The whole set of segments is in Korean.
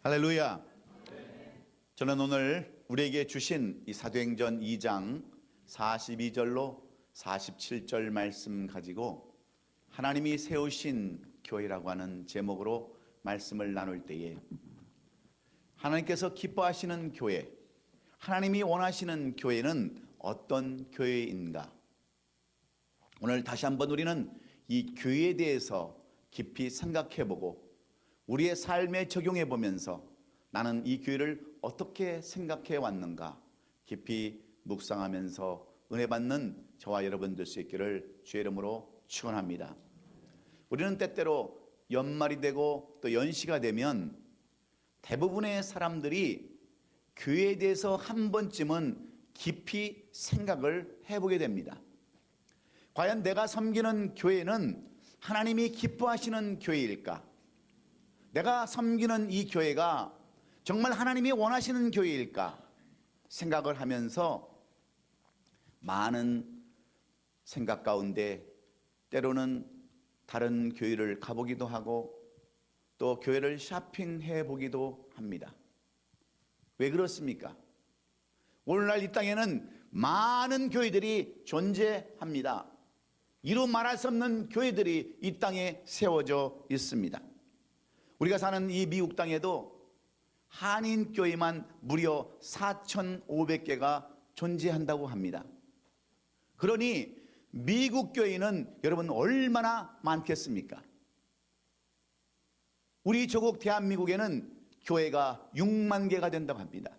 할렐루야. 저는 오늘 우리에게 주신 이 사도행전 2장 42절로 47절 말씀 가지고 하나님이 세우신 교회라고 하는 제목으로 말씀을 나눌 때에 하나님께서 기뻐하시는 교회, 하나님이 원하시는 교회는 어떤 교회인가? 오늘 다시 한번 우리는 이 교회에 대해서 깊이 생각해보고 우리의 삶에 적용해 보면서 나는 이 교회를 어떻게 생각해 왔는가 깊이 묵상하면서 은혜 받는 저와 여러분 될 수 있기를 주의 이름으로 축원합니다. 우리는 때때로 연말이 되고 또 연시가 되면 대부분의 사람들이 교회에 대해서 한 번쯤은 깊이 생각을 해보게 됩니다. 과연 내가 섬기는 교회는 하나님이 기뻐하시는 교회일까? 내가 섬기는 이 교회가 정말 하나님이 원하시는 교회일까 생각을 하면서 많은 생각 가운데 때로는 다른 교회를 가보기도 하고 또 교회를 쇼핑해 보기도 합니다. 왜 그렇습니까? 오늘날 이 땅에는 많은 교회들이 존재합니다. 이루 말할 수 없는 교회들이 이 땅에 세워져 있습니다. 우리가 사는 이 미국 땅에도 한인교회만 무려 4,500개가 존재한다고 합니다. 그러니 미국 교회는 여러분 얼마나 많겠습니까? 우리 조국 대한민국에는 교회가 6만 개가 된다고 합니다.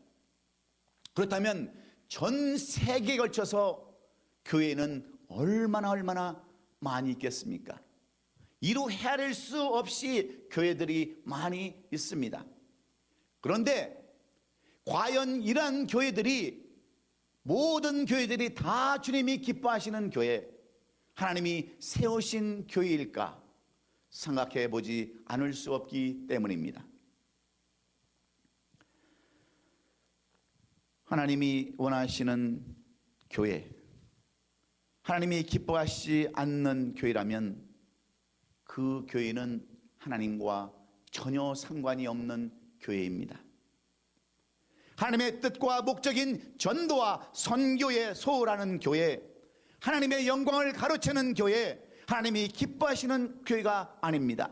그렇다면 전 세계에 걸쳐서 교회는 얼마나 많이 있겠습니까? 이루 헤아릴 수 없이 교회들이 많이 있습니다. 그런데 과연 이러한 교회들이 모든 교회들이 다 주님이 기뻐하시는 교회, 하나님이 세우신 교회일까 생각해 보지 않을 수 없기 때문입니다. 하나님이 원하시는 교회, 하나님이 기뻐하시지 않는 교회라면 그 교회는 하나님과 전혀 상관이 없는 교회입니다. 하나님의 뜻과 목적인 전도와 선교에 소홀하는 교회, 하나님의 영광을 가로채는 교회, 하나님이 기뻐하시는 교회가 아닙니다.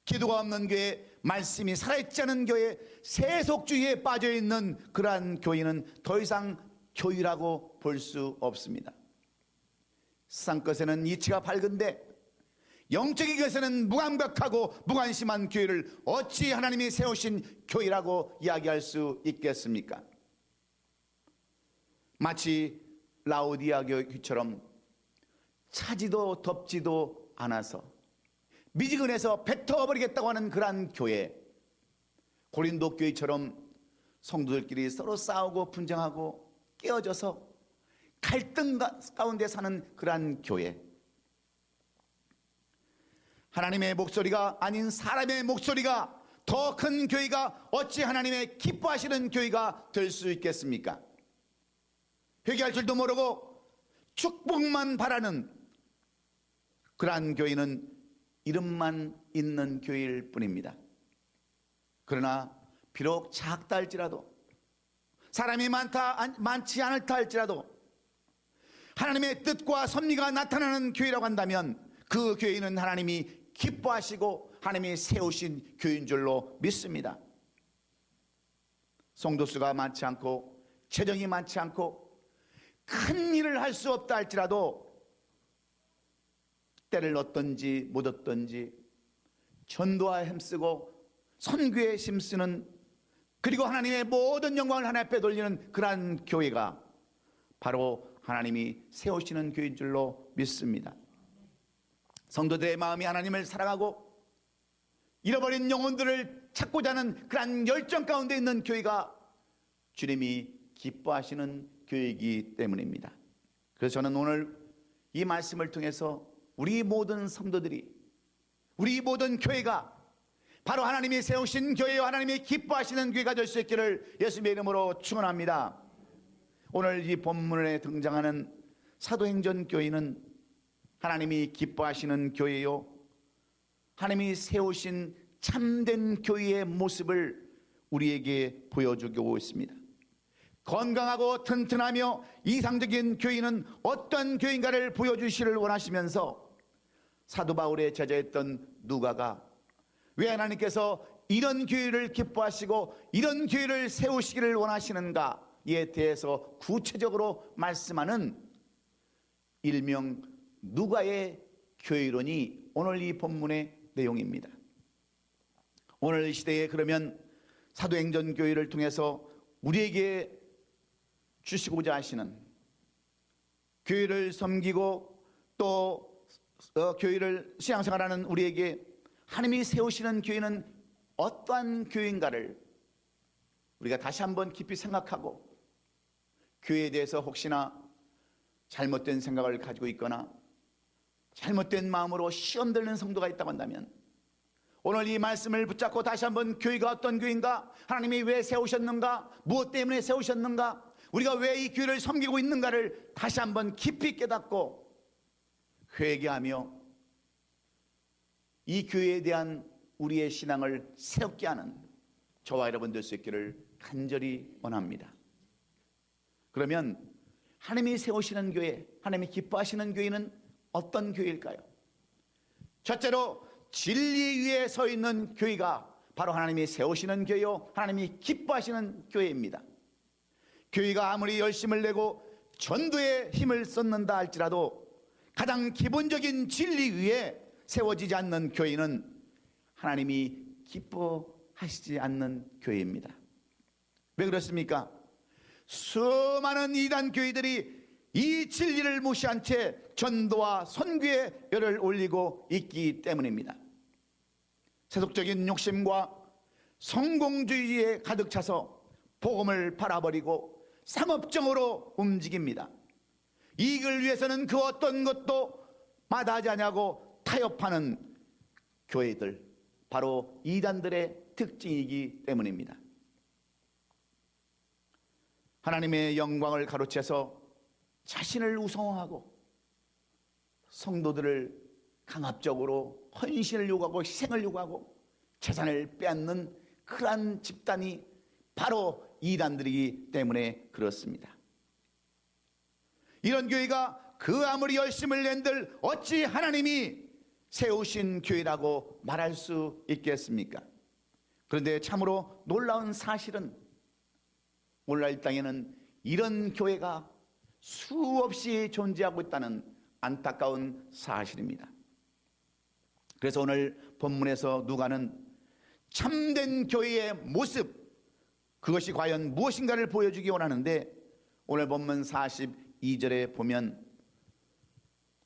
기도가 없는 교회, 말씀이 살아있지 않은 교회, 세속주의에 빠져있는 그러한 교회는 더 이상 교회라고 볼 수 없습니다. 세상 것에는 이치가 밝은데 영적인 것에는 무감각하고 무관심한 교회를 어찌 하나님이 세우신 교회라고 이야기할 수 있겠습니까? 마치 라오디아 교회처럼 차지도 덥지도 않아서 미지근해서 뱉어버리겠다고 하는 그러한 교회, 고린도 교회처럼 성도들끼리 서로 싸우고 분쟁하고 깨어져서 갈등 가운데 사는 그러한 교회, 하나님의 목소리가 아닌 사람의 목소리가 더 큰 교회가 어찌 하나님의 기뻐하시는 교회가 될 수 있겠습니까? 회개할 줄도 모르고 축복만 바라는 그러한 교회는 이름만 있는 교회일 뿐입니다. 그러나 비록 작다 할지라도, 사람이 많지 않다 할지라도 하나님의 뜻과 섭리가 나타나는 교회라고 한다면 그 교회는 하나님이 기뻐하시고 하나님이 세우신 교회인 줄로 믿습니다. 성도수가 많지 않고 재정이 많지 않고 큰 일을 할 수 없다 할지라도 때를 얻든지 못 얻든지 전도와 힘쓰고 선교에 힘쓰는, 그리고 하나님의 모든 영광을 하나님 앞에 돌리는 그러한 교회가 바로 하나님이 세우시는 교회인 줄로 믿습니다. 성도들의 마음이 하나님을 사랑하고 잃어버린 영혼들을 찾고자 하는 그러한 열정 가운데 있는 교회가 주님이 기뻐하시는 교회이기 때문입니다. 그래서 저는 오늘 이 말씀을 통해서 우리 모든 성도들이, 우리 모든 교회가 바로 하나님이 세우신 교회와 하나님이 기뻐하시는 교회가 될 수 있기를 예수님의 이름으로 축원합니다. 오늘 이 본문에 등장하는 사도행전 교회는 하나님이 기뻐하시는 교회요, 하나님이 세우신 참된 교회의 모습을 우리에게 보여주고 있습니다. 건강하고 튼튼하며 이상적인 교인은 어떤 교인가를 보여주시를 원하시면서 사도 바울의 제자였던 누가가 왜 하나님께서 이런 교회를 기뻐하시고 이런 교회를 세우시기를 원하시는가에 대해서 구체적으로 말씀하는 일명 누가의 교회론이 오늘 이 본문의 내용입니다. 오늘 시대에 그러면 사도행전 교회를 통해서 우리에게 주시고자 하시는 교회를 섬기고 또 교회를 신앙생활하는 우리에게 하나님이 세우시는 교회는 어떠한 교회인가를 우리가 다시 한번 깊이 생각하고 교회에 대해서 혹시나 잘못된 생각을 가지고 있거나 잘못된 마음으로 시험 들는 성도가 있다고 한다면 오늘 이 말씀을 붙잡고 다시 한번 교회가 어떤 교회인가, 하나님이 왜 세우셨는가, 무엇 때문에 세우셨는가, 우리가 왜 이 교회를 섬기고 있는가를 다시 한번 깊이 깨닫고 회개하며 이 교회에 대한 우리의 신앙을 새롭게 하는 저와 여러분 될 수 있기를 간절히 원합니다. 그러면 하나님이 세우시는 교회, 하나님이 기뻐하시는 교회는 어떤 교회일까요? 첫째로 진리 위에 서 있는 교회가 바로 하나님이 세우시는 교회요, 하나님이 기뻐하시는 교회입니다. 교회가 아무리 열심을 내고 전도에 힘을 쏟는다 할지라도 가장 기본적인 진리 위에 세워지지 않는 교회는 하나님이 기뻐하시지 않는 교회입니다. 왜 그렇습니까? 수많은 이단 교회들이 이 진리를 무시한 채 전도와 선교에 열을 올리고 있기 때문입니다. 세속적인 욕심과 성공주의에 가득 차서 복음을 팔아버리고 상업적으로 움직입니다. 이익을 위해서는 그 어떤 것도 마다하지 않냐고 타협하는 교회들, 바로 이단들의 특징이기 때문입니다. 하나님의 영광을 가로채서 자신을 우상화하고 성도들을 강압적으로 헌신을 요구하고 희생을 요구하고 재산을 빼앗는 그러한 집단이 바로 이단들이기 때문에 그렇습니다. 이런 교회가 그 아무리 열심을 낸들 어찌 하나님이 세우신 교회라고 말할 수 있겠습니까? 그런데 참으로 놀라운 사실은 오늘날 이 땅에는 이런 교회가 수없이 존재하고 있다는 안타까운 사실입니다. 그래서 오늘 본문에서 누가는 참된 교회의 모습, 그것이 과연 무엇인가를 보여주기 원하는데 오늘 본문 42절에 보면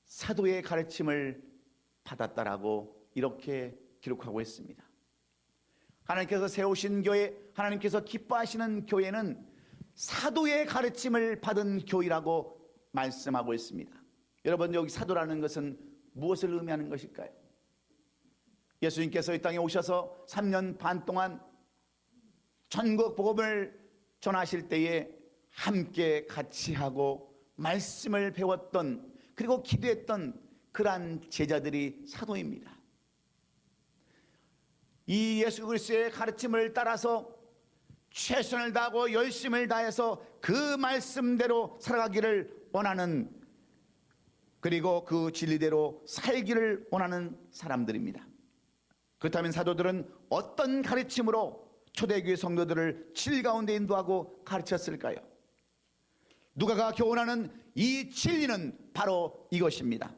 사도의 가르침을 받았다라고 이렇게 기록하고 있습니다. 하나님께서 세우신 교회, 하나님께서 기뻐하시는 교회는 사도의 가르침을 받은 교회라고 말씀하고 있습니다. 여러분, 여기 사도라는 것은 무엇을 의미하는 것일까요? 예수님께서 이 땅에 오셔서 3년 반 동안 전국 복음을 전하실 때에 함께 같이 하고 말씀을 배웠던, 그리고 기도했던 그러한 제자들이 사도입니다. 이 예수 그리스도의 가르침을 따라서 최선을 다하고 열심을 다해서 그 말씀대로 살아가기를 원하는, 그리고 그 진리대로 살기를 원하는 사람들입니다. 그렇다면 사도들은 어떤 가르침으로 초대교회 성도들을 진리 가운데 인도하고 가르쳤을까요? 누가가 교훈하는 이 진리는 바로 이것입니다.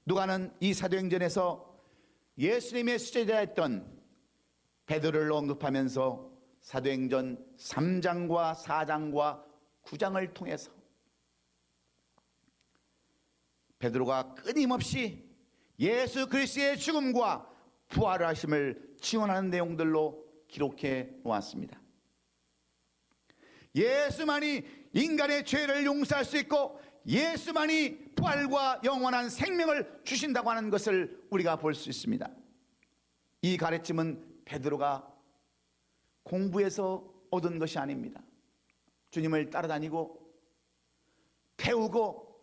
누가는 이 사도행전에서 예수님의 수제자였던 베드로를 언급하면서 사도행전 3장과 4장과 9장을 통해서 베드로가 끊임없이 예수 그리스도의 죽음과 부활하심을 증언하는 내용들로 기록해 놓았습니다. 예수만이 인간의 죄를 용서할 수 있고 예수만이 부활과 영원한 생명을 주신다고 하는 것을 우리가 볼 수 있습니다. 이 가르침은 베드로가 공부해서 얻은 것이 아닙니다. 주님을 따라다니고 배우고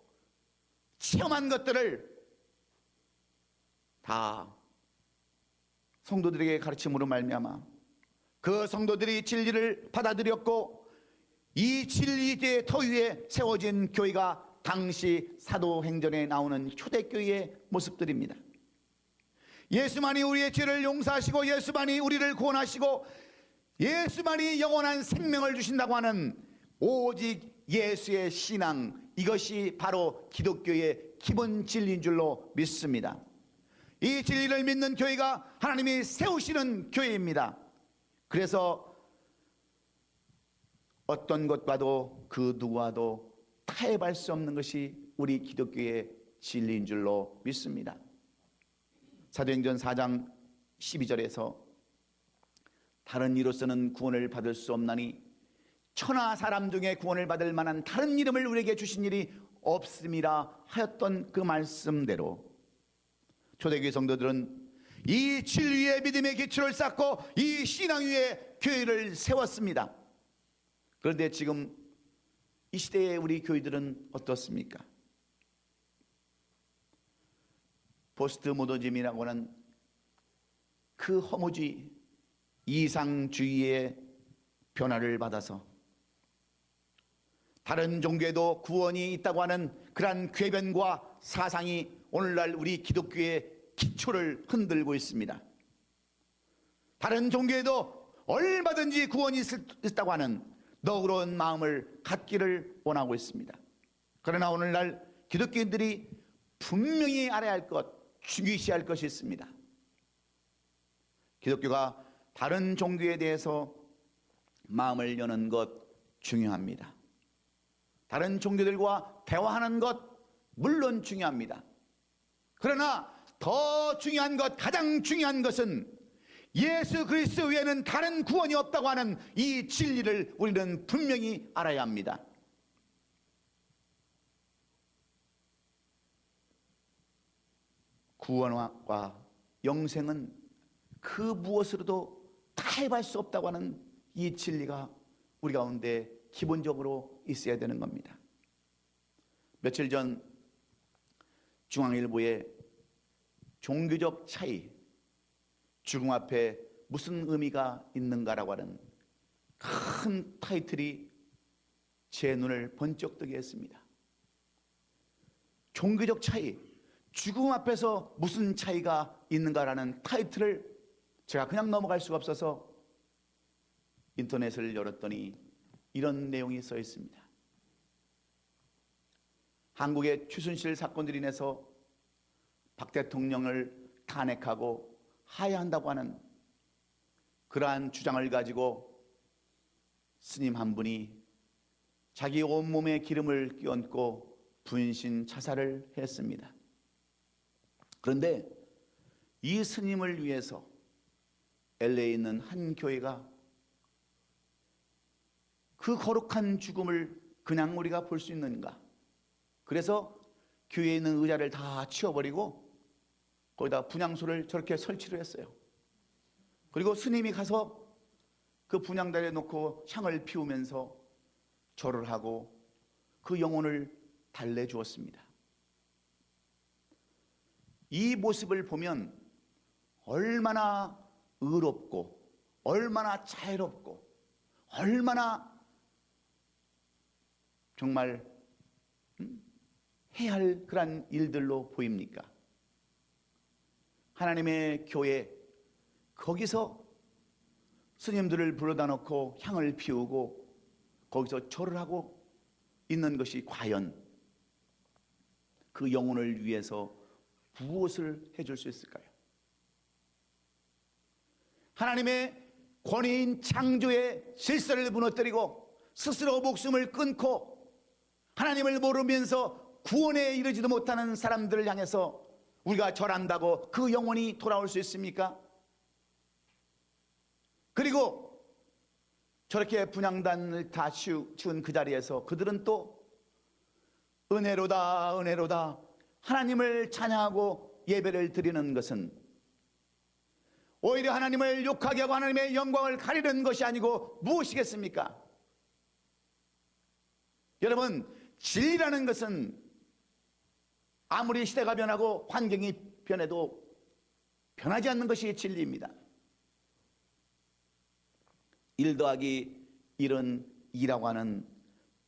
체험한 것들을 다 성도들에게 가르침으로 말미암아 그 성도들이 진리를 받아들였고 이 진리의 터 위에 세워진 교회가 당시 사도행전에 나오는 초대교회의 모습들입니다. 예수만이 우리의 죄를 용서하시고 예수만이 우리를 구원하시고 예수만이 영원한 생명을 주신다고 하는 오직 예수의 신앙, 이것이 바로 기독교의 기본 진리인 줄로 믿습니다. 이 진리를 믿는 교회가 하나님이 세우시는 교회입니다. 그래서 어떤 것과도 그 누구와도 타협할 수 없는 것이 우리 기독교의 진리인 줄로 믿습니다. 사도행전 4장 12절에서 다른 이로서는 구원을 받을 수 없나니 천하 사람 중에 구원을 받을 만한 다른 이름을 우리에게 주신 일이 없음이라 하였던 그 말씀대로 초대교회 성도들은 이 진리의 믿음의 기초를 쌓고 이 신앙 위에 교회를 세웠습니다. 그런데 지금 이 시대의 우리 교회들은 어떻습니까? 포스트 모더니즘이라고 하는 그 허무주의, 이상주의의 변화를 받아서 다른 종교에도 구원이 있다고 하는 그러한 궤변과 사상이 오늘날 우리 기독교의 기초를 흔들고 있습니다. 다른 종교에도 얼마든지 구원이 있다고 하는 너그러운 마음을 갖기를 원하고 있습니다. 그러나 오늘날 기독교인들이 분명히 알아야 할 것, 중요시할 것이 있습니다. 기독교가 다른 종교에 대해서 마음을 여는 것 중요합니다. 다른 종교들과 대화하는 것 물론 중요합니다. 그러나 더 중요한 것, 가장 중요한 것은 예수 그리스도 외에는 다른 구원이 없다고 하는 이 진리를 우리는 분명히 알아야 합니다. 구원과 영생은 그 무엇으로도 타협할 수 없다고 하는 이 진리가 우리 가운데 기본적으로 있어야 되는 겁니다. 며칠 전 중앙일보에 종교적 차이, 죽음 앞에 무슨 의미가 있는가라고 하는 큰 타이틀이 제 눈을 번쩍 뜨게 했습니다. 종교적 차이, 죽음 앞에서 무슨 차이가 있는가라는 타이틀을 제가 그냥 넘어갈 수가 없어서 인터넷을 열었더니 이런 내용이 써 있습니다. 한국의 최순실 사건들로 인해서 박 대통령을 탄핵하고 하야한다고 하는 그러한 주장을 가지고 스님 한 분이 자기 온몸에 기름을 끼얹고 분신 자살을 했습니다. 그런데 이 스님을 위해서 LA에 있는 한 교회가 그 거룩한 죽음을 그냥 우리가 볼 수 있는가? 그래서 교회에 있는 의자를 다 치워버리고 거기다 분향소를 저렇게 설치를 했어요. 그리고 스님이 가서 그 분향단에 놓고 향을 피우면서 절을 하고 그 영혼을 달래주었습니다. 이 모습을 보면 얼마나 의롭고 얼마나 자애롭고 얼마나 정말 해야 할 그런 일들로 보입니까? 하나님의 교회, 거기서 스님들을 불러다 놓고 향을 피우고 거기서 절을 하고 있는 것이 과연 그 영혼을 위해서 무엇을 해줄 수 있을까요? 하나님의 권위인 창조의 질서를 무너뜨리고 스스로 목숨을 끊고 하나님을 모르면서 구원에 이르지도 못하는 사람들을 향해서 우리가 절한다고 그 영혼이 돌아올 수 있습니까? 그리고 저렇게 분향단을 다 치운 그 자리에서 그들은 또 은혜로다 은혜로다 하나님을 찬양하고 예배를 드리는 것은 오히려 하나님을 욕하게 하고 하나님의 영광을 가리는 것이 아니고 무엇이겠습니까? 여러분, 진리라는 것은 아무리 시대가 변하고 환경이 변해도 변하지 않는 것이 진리입니다. 1 더하기 1은 2라고 하는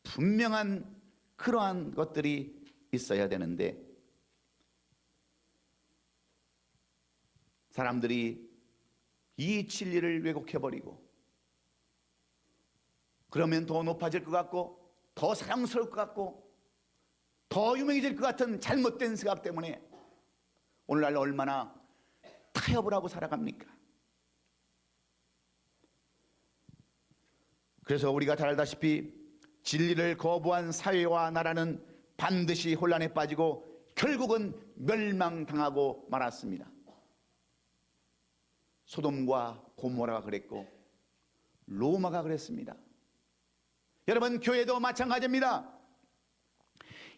분명한 그러한 것들이 있어야 되는데, 사람들이 이 진리를 왜곡해버리고, 그러면 더 높아질 것 같고 더 사랑스러울 것 같고 더 유명해질 것 같은 잘못된 생각 때문에 오늘날 얼마나 타협을 하고 살아갑니까? 그래서 우리가 잘 알다시피 진리를 거부한 사회와 나라는 반드시 혼란에 빠지고 결국은 멸망당하고 말았습니다. 소돔과 고모라가 그랬고 로마가 그랬습니다. 여러분, 교회도 마찬가지입니다.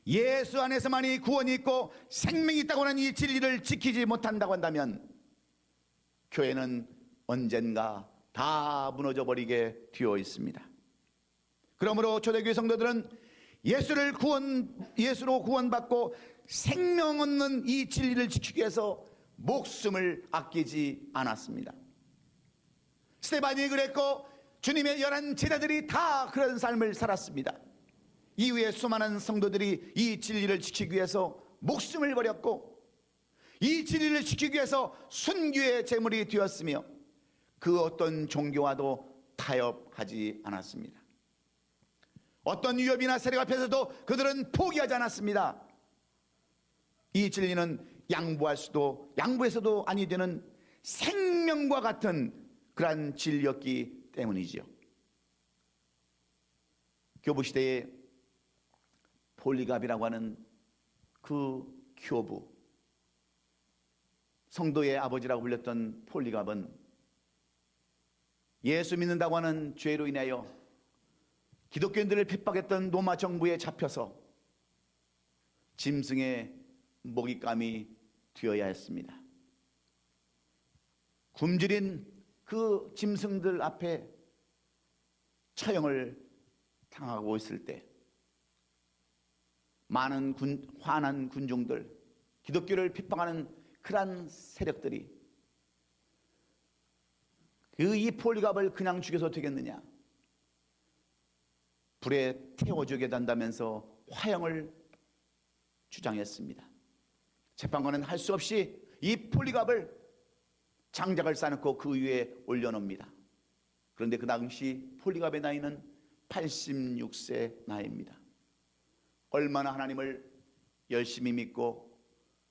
예수 안에서만이 구원이 있고 생명이 있다고 하는 이 진리를 지키지 못한다고 한다면 교회는 언젠가 다 무너져 버리게 되어 있습니다. 그러므로 초대교회 성도들은 예수로 구원받고 생명 얻는 이 진리를 지키기 위해서 목숨을 아끼지 않았습니다. 스데반이 그랬고 주님의 11 제자들이 다 그런 삶을 살았습니다. 이후에 수많은 성도들이 이 진리를 지키기 위해서 목숨을 버렸고 이 진리를 지키기 위해서 순교의 제물이 되었으며 그 어떤 종교와도 타협하지 않았습니다. 어떤 위협이나 세력 앞에서도 그들은 포기하지 않았습니다. 이 진리는 양보해서도 아니 되는 생명과 같은 그러한 진리였기 때문이지요. 교부시대에 폴리갑이라고 하는 그 교부, 성도의 아버지라고 불렸던 폴리갑은 예수 믿는다고 하는 죄로 인하여 기독교인들을 핍박했던 로마 정부에 잡혀서 짐승의 먹잇감이 되어야 했습니다. 굶주린 그 짐승들 앞에 처형을 당하고 있을 때 많은 화난 군중들, 기독교를 핍박하는 그러한 세력들이 이 폴리갑을 그냥 죽여서 되겠느냐, 불에 태워 죽여야 한다면서 화형을 주장했습니다. 재판관은 할 수 없이 이 폴리갑을 장작을 쌓아놓고 그 위에 올려놓습니다. 그런데 그 당시 폴리갑의 나이는 86세 나이입니다. 얼마나 하나님을 열심히 믿고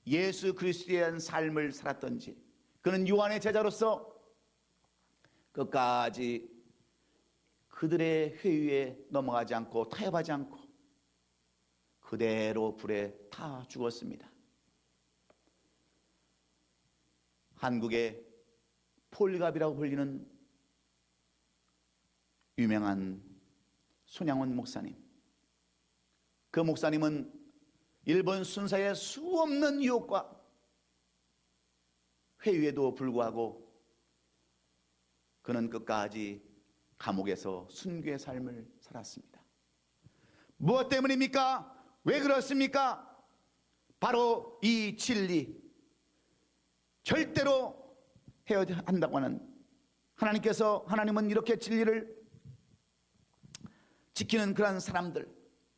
예수 그리스도에 대한 삶을 살았던지, 그는 요한의 제자로서 끝까지 그들의 회유에 넘어가지 않고 타협하지 않고 그대로 불에 타 죽었습니다. 한국의 폴리갑이라고 불리는 유명한 손양원 목사님, 그 목사님은 일본 순사의 수없는 유혹과 회유에도 불구하고 그는 끝까지 감옥에서 순교의 삶을 살았습니다. 무엇 때문입니까? 왜 그렇습니까? 바로 이 진리, 절대로 해야 한다고 하는 하나님은 이렇게 진리를 지키는 그런 사람들,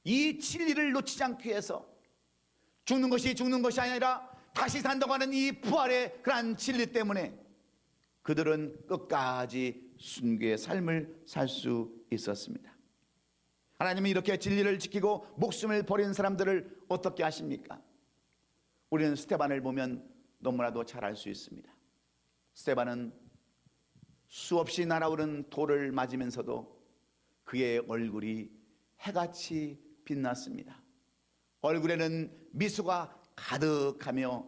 이 진리를 놓치지 않기 위해서 죽는 것이 아니라 다시 산다고 하는 이 부활의 그러한 진리 때문에 그들은 끝까지 순교의 삶을 살 수 있었습니다. 하나님은 이렇게 진리를 지키고 목숨을 버린 사람들을 어떻게 하십니까? 우리는 스데반을 보면 너무나도 잘 알 수 있습니다. 스데반은 수없이 날아오른 돌을 맞으면서도 그의 얼굴이 해같이 빛났습니다. 얼굴에는 미소가 가득하며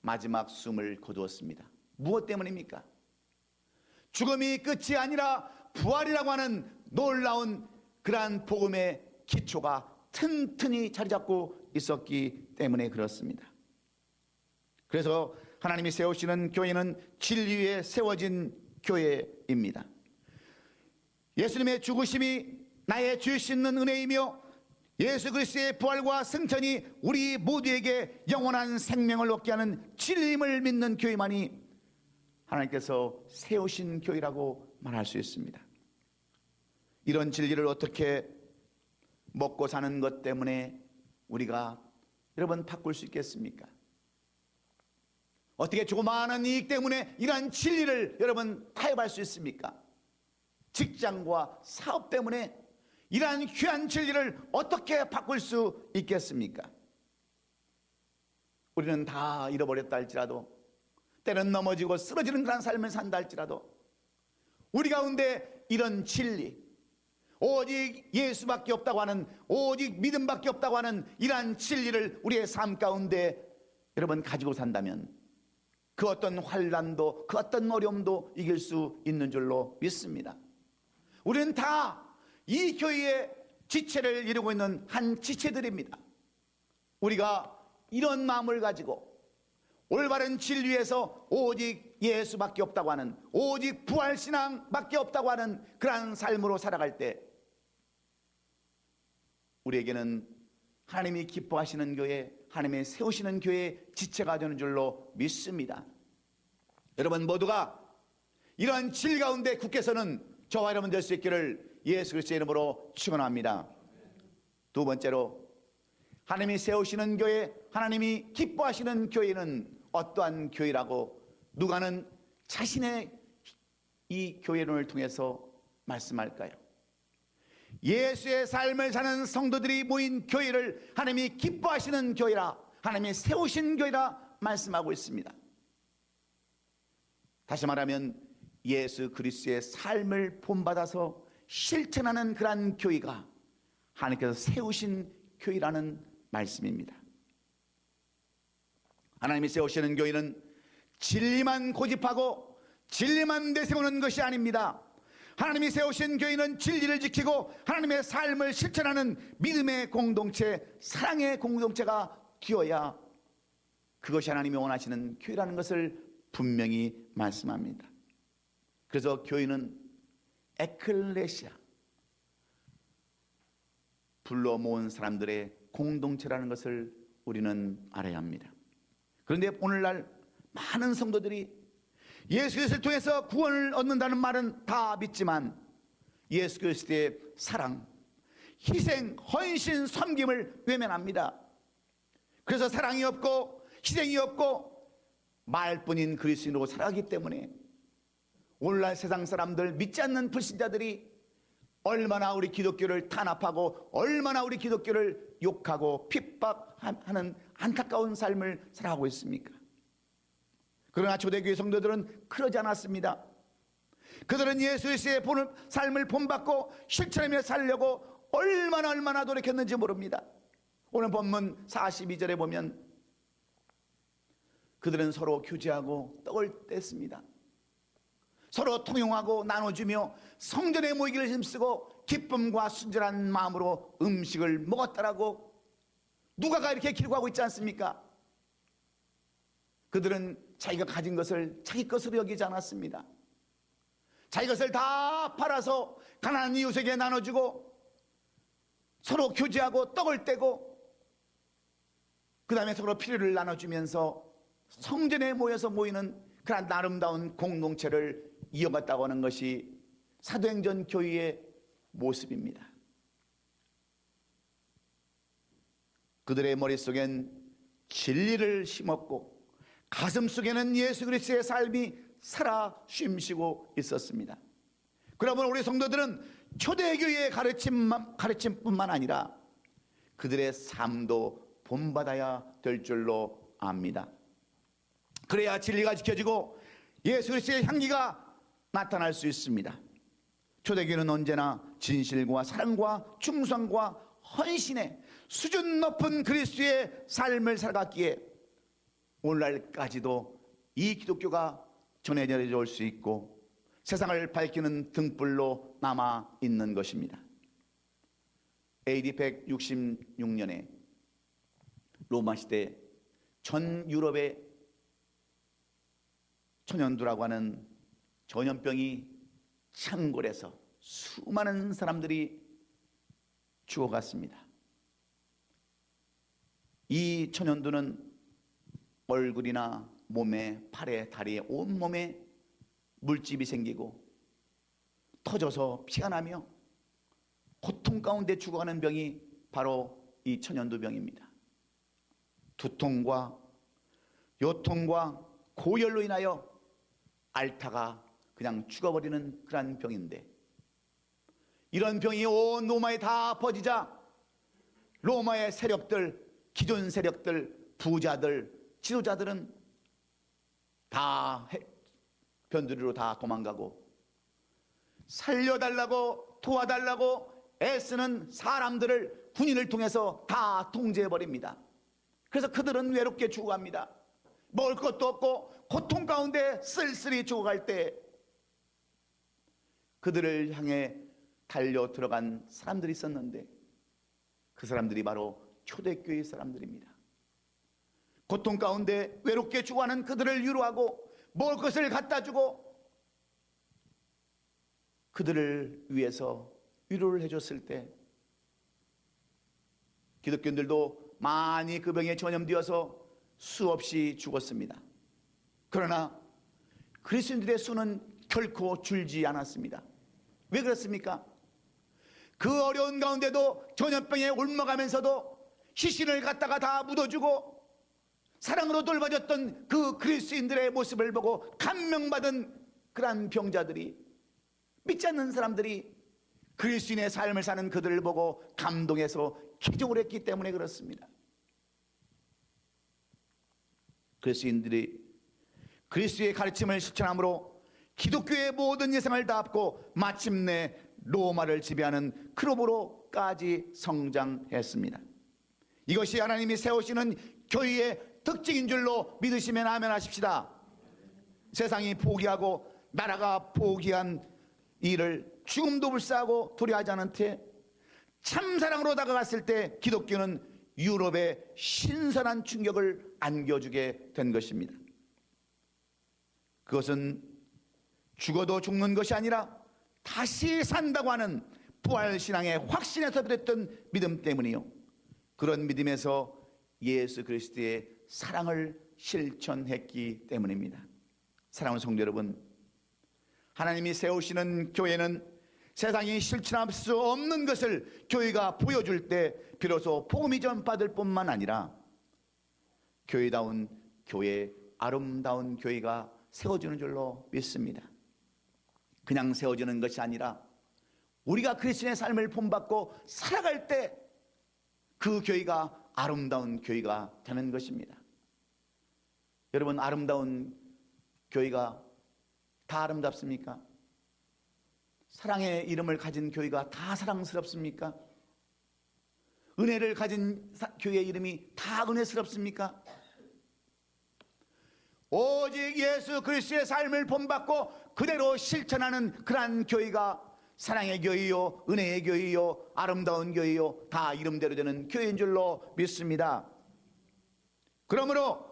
마지막 숨을 거두었습니다. 무엇 때문입니까? 죽음이 끝이 아니라 부활이라고 하는 놀라운 그러한 복음의 기초가 튼튼히 자리 잡고 있었기 때문에 그렇습니다. 그래서 하나님이 세우시는 교회는 진리 위에 세워진 교회입니다. 예수님의 죽으심이 나의 죄 씻는 은혜이며 예수 그리스도의 부활과 승천이 우리 모두에게 영원한 생명을 얻게 하는 진리임을 믿는 교회만이 하나님께서 세우신 교회라고 말할 수 있습니다. 이런 진리를 어떻게 먹고 사는 것 때문에 우리가 여러분 바꿀 수 있겠습니까? 어떻게 조그마한 이익 때문에 이러한 진리를 여러분 타협할 수 있습니까? 직장과 사업 때문에 이러한 귀한 진리를 어떻게 바꿀 수 있겠습니까? 우리는 다 잃어버렸다 할지라도, 때는 넘어지고 쓰러지는 그런 삶을 산다 할지라도, 우리 가운데 이런 진리, 오직 예수밖에 없다고 하는, 오직 믿음밖에 없다고 하는 이러한 진리를 우리의 삶 가운데 여러분 가지고 산다면 그 어떤 환난도, 그 어떤 어려움도 이길 수 있는 줄로 믿습니다. 우리는 다 이 교회의 지체를 이루고 있는 한 지체들입니다. 우리가 이런 마음을 가지고 올바른 진리에서 오직 예수밖에 없다고 하는, 오직 부활신앙밖에 없다고 하는 그러한 삶으로 살아갈 때 우리에게는 하나님이 기뻐하시는 교회, 하나님이 세우시는 교회의 지체가 되는 줄로 믿습니다. 여러분 모두가 이러한 진리 가운데 굳게서는 저와 여러분 될 수 있기를 예수 그리스도의 이름으로 축원합니다. 두 번째로, 하나님이 세우시는 교회, 하나님이 기뻐하시는 교회는 어떠한 교회라고 누가는 자신의 이 교회론을 통해서 말씀할까요? 예수의 삶을 사는 성도들이 모인 교회를 하나님이 기뻐하시는 교회라, 하나님이 세우신 교회라 말씀하고 있습니다. 다시 말하면 예수 그리스도의 삶을 본받아서 실천하는 그러한 교회가 하나님께서 세우신 교회라는 말씀입니다. 하나님이 세우시는 교회는 진리만 고집하고 진리만 내세우는 것이 아닙니다. 하나님이 세우신 교회는 진리를 지키고 하나님의 삶을 실천하는 믿음의 공동체, 사랑의 공동체가 되어야 그것이 하나님이 원하시는 교회라는 것을 분명히 말씀합니다. 그래서 교회는 에클레시아, 불러 모은 사람들의 공동체라는 것을 우리는 알아야 합니다. 그런데 오늘날 많은 성도들이 예수 그리스도를 통해서 구원을 얻는다는 말은 다 믿지만 예수 그리스도의 사랑, 희생, 헌신, 섬김을 외면합니다. 그래서 사랑이 없고 희생이 없고 말뿐인 그리스도인으로 살아가기 때문에 오늘날 세상 사람들, 믿지 않는 불신자들이 얼마나 우리 기독교를 탄압하고 얼마나 우리 기독교를 욕하고 핍박하는 안타까운 삶을 살아가고 있습니까? 그러나 초대교회 성도들은 그러지 않았습니다. 그들은 예수 그리스도의 삶을 본받고 실천하며 살려고 얼마나 노력했는지 모릅니다. 오늘 본문 42절에 보면 그들은 서로 교제하고 떡을 뗐습니다. 서로 통용하고 나눠주며 성전에 모이기를 힘쓰고 기쁨과 순전한 마음으로 음식을 먹었다라고 누가가 이렇게 기록하고 있지 않습니까? 그들은 자기가 가진 것을 자기 것으로 여기지 않았습니다. 자기 것을 다 팔아서 가난한 이웃에게 나눠주고 서로 교제하고 떡을 떼고 그 다음에 서로 필요를 나눠주면서 성전에 모여서 모이는 그런 아름다운 공동체를 이어갔다고 하는 것이 사도행전 교회의 모습입니다. 그들의 머릿속엔 진리를 심었고 가슴 속에는 예수 그리스도의 삶이 살아 쉼쉬고 있었습니다. 그러면 우리 성도들은 초대교회의 가르침뿐만 아니라 그들의 삶도 본받아야 될 줄로 압니다. 그래야 진리가 지켜지고 예수 그리스도의 향기가 나타날 수 있습니다. 초대교회는 언제나 진실과 사랑과 충성과 헌신의 수준 높은 그리스도의 삶을 살아갔기에 오늘날까지도 이 기독교가 전해져 올 수 있고 세상을 밝히는 등불로 남아 있는 것입니다. AD 166년에 로마 시대 전 유럽의 천연두라고 하는 전염병이 창궐해서 수많은 사람들이 죽어갔습니다. 이 천연두는 얼굴이나 몸에, 팔에, 다리에, 온몸에 물집이 생기고 터져서 피가 나며 고통 가운데 죽어가는 병이 바로 이 천연두병입니다. 두통과 요통과 고열로 인하여 앓다가 그냥 죽어버리는 그런 병인데, 이런 병이 온 로마에 다 퍼지자 로마의 세력들, 기존 세력들, 부자들, 지도자들은 다 변두리로 다 도망가고, 살려달라고 도와달라고 애쓰는 사람들을 군인을 통해서 다 통제해버립니다. 그래서 그들은 외롭게 죽어갑니다. 먹을 것도 없고 고통 가운데 쓸쓸히 죽어갈 때 그들을 향해 달려 들어간 사람들이 있었는데, 그 사람들이 바로 초대교회 사람들입니다. 고통 가운데 외롭게 죽어가는 그들을 위로하고 먹을 것을 갖다 주고 그들을 위해서 위로를 해줬을 때, 기독교인들도 많이 그 병에 전염되어서 수없이 죽었습니다. 그러나 그리스도인들의 수는 결코 줄지 않았습니다. 왜 그렇습니까? 그 어려운 가운데도 전염병에 옮아가면서도 시신을 갖다가 다 묻어주고 사랑으로 돌봐줬던 그 그리스도인들의 모습을 보고 감명받은 그러한 병자들이, 믿지 않는 사람들이 그리스도인의 삶을 사는 그들을 보고 감동해서 기적을 했기 때문에 그렇습니다. 그리스도인들이 그리스도의 가르침을 실천함으로 기독교의 모든 예상을 다 합고 마침내 로마를 지배하는 크로보로까지 성장했습니다. 이것이 하나님이 세우시는 교회의 특징인 줄로 믿으시면 아멘 하십시다. 세상이 포기하고 나라가 포기한 일을 죽음도 불사하고 두려워하지 않은 채 참사랑으로 다가갔을 때 기독교는 유럽에 신선한 충격을 안겨주게 된 것입니다. 그것은 죽어도 죽는 것이 아니라 다시 산다고 하는 부활신앙의 확신에서 비롯된 믿음 때문이요, 그런 믿음에서 예수 그리스도의 사랑을 실천했기 때문입니다. 사랑하는 성도 여러분, 하나님이 세우시는 교회는 세상이 실천할 수 없는 것을 교회가 보여줄 때 비로소 복음이 전파될 뿐만 아니라 교회다운 교회, 아름다운 교회가 세워지는 줄로 믿습니다. 그냥 세워지는 것이 아니라 우리가 그리스도의 삶을 본받고 살아갈 때 그 교회가 아름다운 교회가 되는 것입니다. 여러분, 아름다운 교회가 다 아름답습니까? 사랑의 이름을 가진 교회가 다 사랑스럽습니까? 은혜를 가진 교회의 이름이 다 은혜스럽습니까? 오직 예수 그리스도의 삶을 본받고 그대로 실천하는 그러한 교회가 사랑의 교회요, 은혜의 교회요, 아름다운 교회요, 다 이름대로 되는 교회인 줄로 믿습니다. 그러므로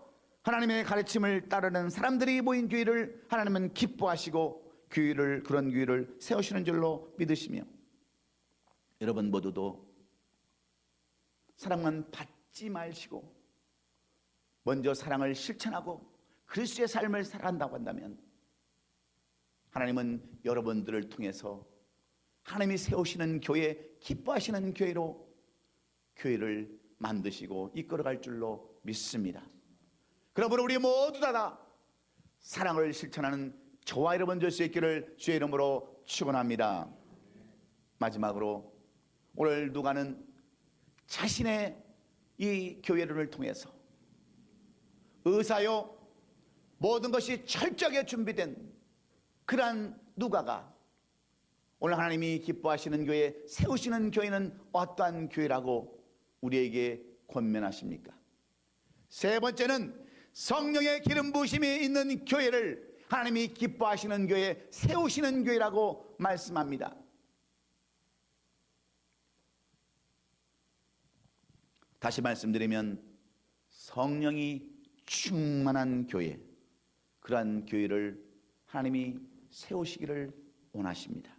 하나님의 가르침을 따르는 사람들이 모인 교회를 하나님은 기뻐하시고 그런 교회를 세우시는 줄로 믿으시며, 여러분 모두도 사랑만 받지 마시고 먼저 사랑을 실천하고 그리스도의 삶을 살아간다고 한다면 하나님은 여러분들을 통해서 하나님이 세우시는 교회, 기뻐하시는 교회로 교회를 만드시고 이끌어갈 줄로 믿습니다. 그러므로 우리 모두 다 사랑을 실천하는 저와 여러분 될 수 있기를 주의 이름으로 축원합니다. 마지막으로 오늘 누가는 자신의 이 교회를 통해서 의사요, 모든 것이 철저하게 준비된 그러한 누가가 오늘 하나님이 기뻐하시는 교회, 세우시는 교회는 어떠한 교회라고 우리에게 권면하십니까? 세 번째는 성령의 기름 부으심이 있는 교회를 하나님이 기뻐하시는 교회, 세우시는 교회라고 말씀합니다. 다시 말씀드리면 성령이 충만한 교회, 그러한 교회를 하나님이 세우시기를 원하십니다.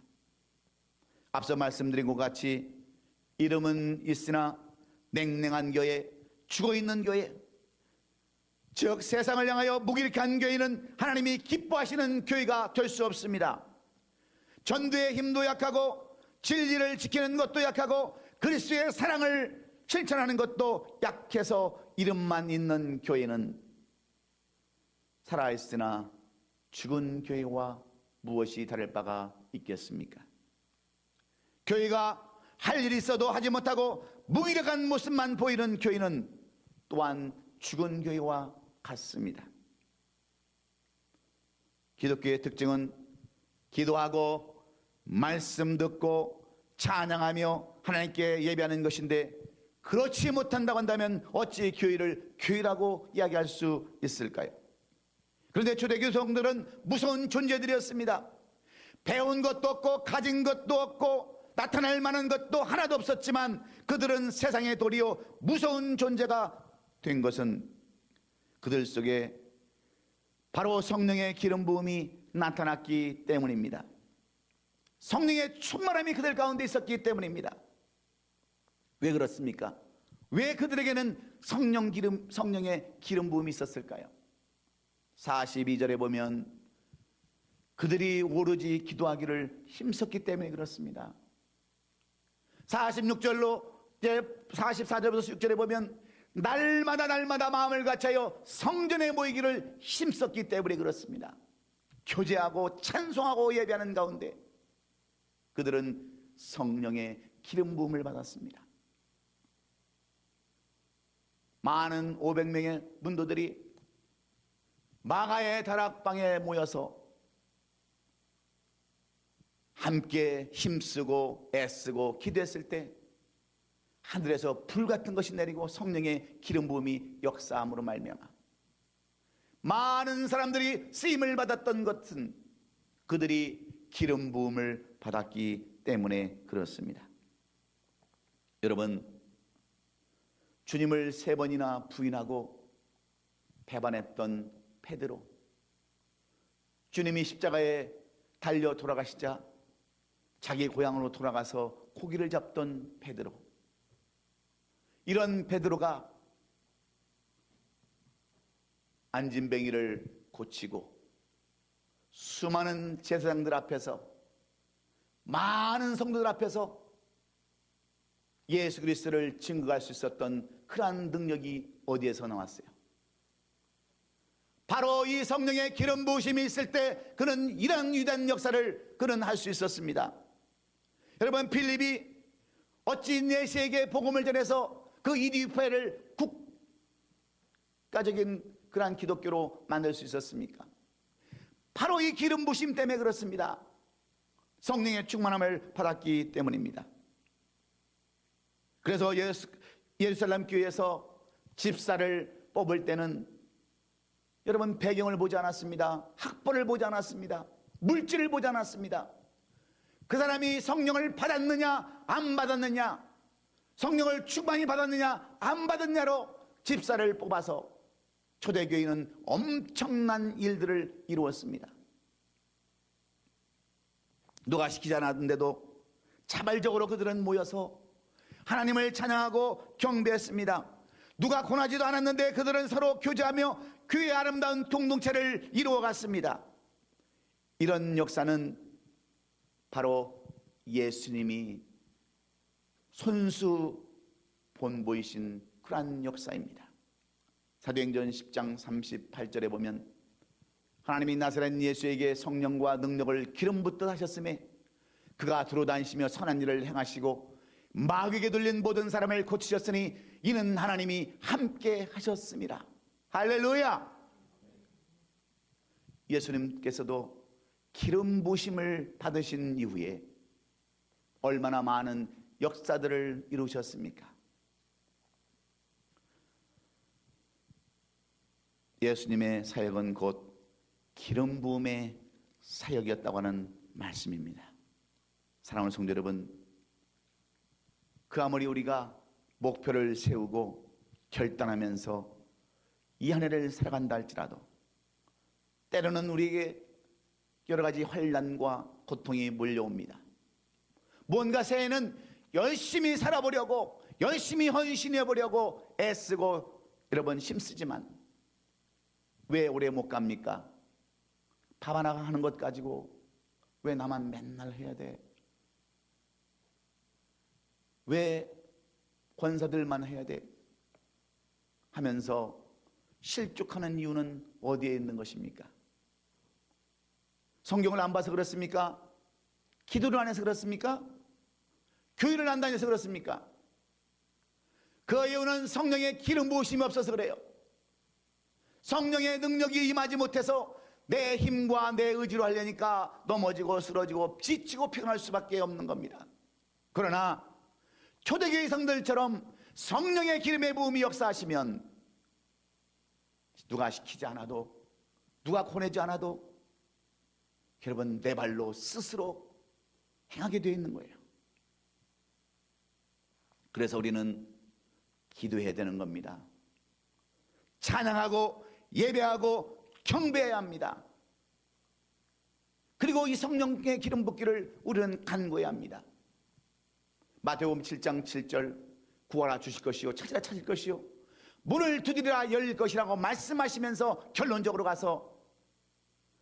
앞서 말씀드린 것 같이 이름은 있으나 냉랭한 교회, 죽어있는 교회, 즉 세상을 향하여 무기력한 교회는 하나님이 기뻐하시는 교회가 될 수 없습니다. 전도의 힘도 약하고 진리를 지키는 것도 약하고 그리스도의 사랑을 실천하는 것도 약해서 이름만 있는 교회는 살아있으나 죽은 교회와 무엇이 다를 바가 있겠습니까? 교회가 할 일이 있어도 하지 못하고 무기력한 모습만 보이는 교회는 또한 죽은 교회와 같습니다. 기독교의 특징은 기도하고 말씀 듣고 찬양하며 하나님께 예배하는 것인데, 그렇지 못한다고 한다면 어찌 교회를 교회라고 이야기할 수 있을까요? 그런데 초대교회 성도들은 무서운 존재들이었습니다. 배운 것도 없고 가진 것도 없고 나타날 만한 것도 하나도 없었지만 그들은 세상의 도리요 무서운 존재가 된 것은 그들 속에 바로 성령의 기름 부음이 나타났기 때문입니다. 성령의 충만함이 그들 가운데 있었기 때문입니다. 왜 그렇습니까? 왜 그들에게는 성령의 기름 부음이 있었을까요? 42절에 보면 그들이 오로지 기도하기를 힘썼기 때문에 그렇습니다. 46절로 이제 44절부터 6절에 보면 날마다 마음을 같이하여 성전에 모이기를 힘썼기 때문에 그렇습니다. 교제하고 찬송하고 예배하는 가운데 그들은 성령의 기름 부음을 받았습니다. 많은 500명의 문도들이 마가의 다락방에 모여서 함께 힘쓰고 애쓰고 기도했을 때 하늘에서 불 같은 것이 내리고 성령의 기름 부음이 역사함으로 말미암아 많은 사람들이 쓰임을 받았던 것은 그들이 기름 부음을 받았기 때문에 그렇습니다. 여러분, 주님을 3번이나 부인하고 배반했던 베드로, 주님이 십자가에 달려 돌아가시자 자기 고향으로 돌아가서 고기를 잡던 베드로, 이런 베드로가 안진뱅이를 고치고 수많은 제사장들 앞에서 많은 성도들 앞에서 예수 그리스도를 증거할 수 있었던 그러한 능력이 어디에서 나왔어요? 바로 이 성령의 기름 부으심이 있을 때 그는 이런 위대한 역사를 그는 할 수 있었습니다. 여러분, 빌립이 어찌 내시에게 복음을 전해서 그 이디페를 국가적인 그러한 기독교로 만들 수 있었습니까? 바로 이 기름 부으심 때문에 그렇습니다. 성령의 충만함을 받았기 때문입니다. 그래서 예루살렘 교회에서 집사를 뽑을 때는 여러분, 배경을 보지 않았습니다. 학벌을 보지 않았습니다. 물질을 보지 않았습니다. 그 사람이 성령을 받았느냐 안 받았느냐, 성령을 충만히 받았느냐 안 받았느냐로 집사를 뽑아서 초대교회는 엄청난 일들을 이루었습니다. 누가 시키지 않았는데도 자발적으로 그들은 모여서 하나님을 찬양하고 경배했습니다. 누가 권하지도 않았는데 그들은 서로 교제하며 교회의 아름다운 공동체를 이루어갔습니다. 이런 역사는 바로 예수님이 손수 본보이신 그러한 역사입니다. 사도행전 10장 38절에 보면 하나님이 나사렛 예수에게 성령과 능력을 기름 붓듯 하셨음에 그가 두루다니시며 선한 일을 행하시고 마귀에게 들린 모든 사람을 고치셨으니 이는 하나님이 함께 하셨습니다. 할렐루야! 예수님께서도 기름 부으심을 받으신 이후에 얼마나 많은 역사들을 이루셨습니까? 예수님의 사역은 곧 기름 부음의 사역이었다고 하는 말씀입니다. 사랑하는 성도 여러분, 그 아무리 우리가 목표를 세우고 결단하면서 이 한 해를 살아간다 할지라도 때로는 우리에게 여러 가지 환난과 고통이 몰려옵니다. 뭔가 새해는 열심히 살아보려고, 열심히 헌신해보려고 애쓰고 여러분 힘쓰지만 왜 오래 못 갑니까? 밥 하나 하는 것 가지고 왜 나만 맨날 해야 돼? 왜 권사들만 해야 돼? 하면서 실족하는 이유는 어디에 있는 것입니까? 성경을 안 봐서 그렇습니까? 기도를 안 해서 그렇습니까? 교회를 안 다녀서 그렇습니까? 그 이유는 성령의 기름 부으심이 없어서 그래요. 성령의 능력이 임하지 못해서 내 힘과 내 의지로 하려니까 넘어지고 쓰러지고 지치고 피곤할 수밖에 없는 겁니다. 그러나 초대교회 성들처럼 성령의 기름의 부음이 역사하시면 누가 시키지 않아도, 누가 권하지 않아도 여러분 내 발로 스스로 행하게 되어 있는 거예요. 그래서 우리는 기도해야 되는 겁니다. 찬양하고 예배하고 경배해야 합니다. 그리고 이 성령의 기름 붓기를 우리는 간구해야 합니다. 마태복음 7장 7절 구하라 주실 것이요 찾으라 찾을 것이요 문을 두드리라 열릴 것이라고 말씀하시면서 결론적으로 가서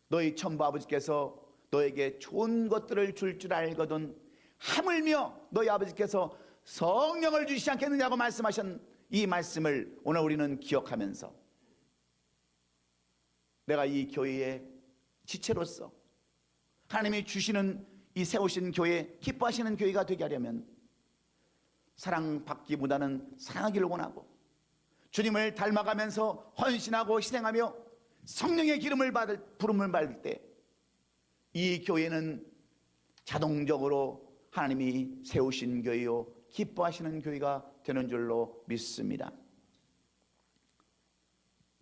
너희 천부 아버지께서 너에게 좋은 것들을 줄 줄 알거든 하물며 너희 아버지께서 성령을 주시지 않겠느냐고 말씀하신 이 말씀을 오늘 우리는 기억하면서 내가 이 교회의 지체로서 하나님이 주시는 이 세우신 교회, 기뻐하시는 교회가 되게 하려면 사랑받기보다는 사랑하기를 원하고 주님을 닮아가면서 헌신하고 희생하며 성령의 기름을 받을 부름을 받을 때 이 교회는 자동적으로 하나님이 세우신 교회요 기뻐하시는 교회가 되는 줄로 믿습니다.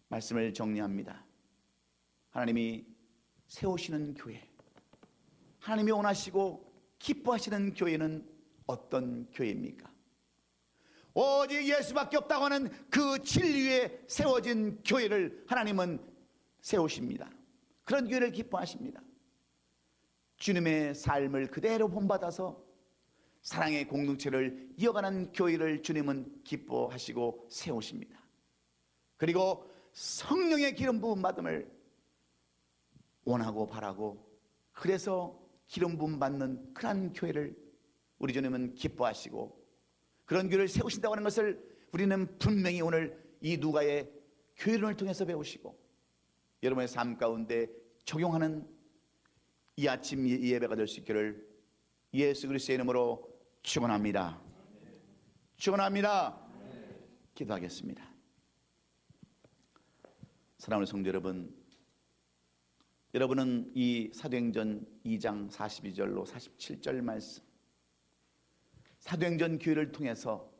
말씀을 정리합니다. 하나님이 세우시는 교회, 하나님이 원하시고 기뻐하시는 교회는 어떤 교회입니까? 오직 예수밖에 없다고 하는 그 진리에 세워진 교회를 하나님은 세우십니다. 그런 교회를 기뻐하십니다. 주님의 삶을 그대로 본받아서 사랑의 공동체를 이어가는 교회를 주님은 기뻐하시고 세우십니다. 그리고 성령의 기름 부음 받음을 원하고 바라고 그래서 기름 부음 받는 그런 교회를 우리 주님은 기뻐하시고 그런 교회를 세우신다고 하는 것을 우리는 분명히 오늘 이 누가의 교회론을 통해서 배우시고 여러분의 삶 가운데 적용하는 이 아침 예배가 될 수 있기를 예수 그리스도의 이름으로 축원합니다. 축원합니다. 기도하겠습니다. 사랑하는 성도 여러분, 여러분은 이 사도행전 2장 42절로 47절 말씀 사도행전 교회를 통해서